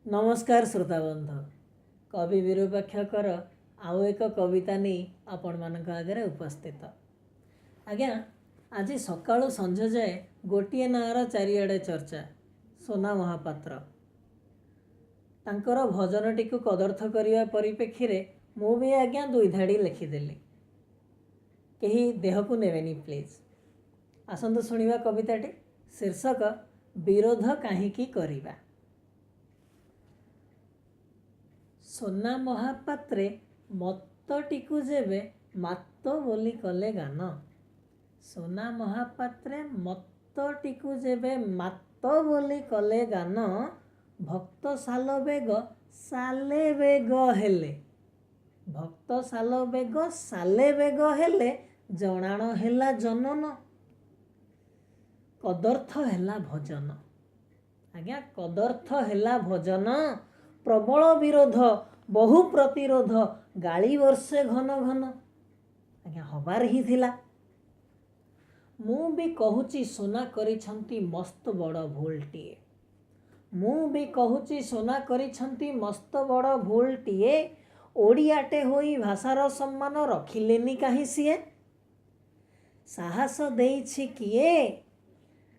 नमस्कार श्रोता बंधु कवि विरूपाक्षकर आउ एक कविता नहीं आपण मानक आगे उपस्थित आज्ञा आज सकाळु संज जाए गोटे नाँर चारिआडे चर्चा सोना महापात्र तांकर भजनटी को कदर्थ करने परिप्रेक्षी रे मु भी आज्ञा दुई धाड़ी लिखिदेली कहीं देह को नेबेनी प्लीज आसतु शुणा कविताटी शीर्षक विरोध काहींकी करिबा। सोना महापात्रे मतटीकु जेबे मात बोली कले गान सोना महापात्रे मतटीकु जेबे मात बोली कले गान भक्त साले बेग हेले भक्त साले बेग हेले जणाण हेला जनन कदर्थ हेला भजन आज्ञा कदर्थ हेला भजन प्रबल विरोध बहु प्रतिरोध गाली वर्षे घन घन आज्ञा हबार ही थिला। मु भी कहूची सोना करिछंती मस्त बड़ भूलटीए मु भी कहूची सोना करिछंती मस्त बड़ भूलटीए ओडियाटे होई भाषार सम्मान रखिलेनी काहे सिए साहस देइछि किए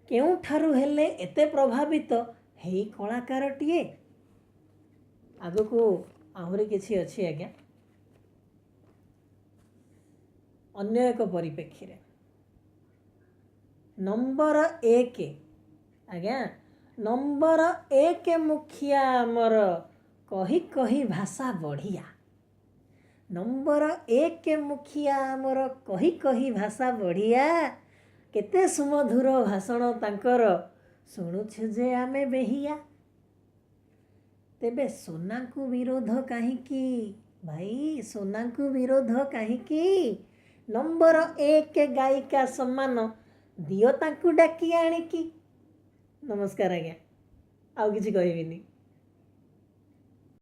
केउठारु हेले एते प्रभावित हेई कलाकारटीए। आगो को आहरी किछि अछि आज्ञा अन्य एक परिप्रेक्षी रे नंबर 1 आज्ञा नंबर 1 मुखिया आमर कही कही भाषा बढ़िया नंबर 1 मुखिया आमर कही कही भाषा बढ़िया केते सुमधुर भाषण तांकर शुणुछु जे आमे बेहिया तेबे सोना को विरोध काहींकी भाई सोना को विरोध काहींकी नंबर 1 गायिका सम्मान दियो तांकु डाकी आणिकी। नमस्कार आज्ञा आउ किछि कहबिनी।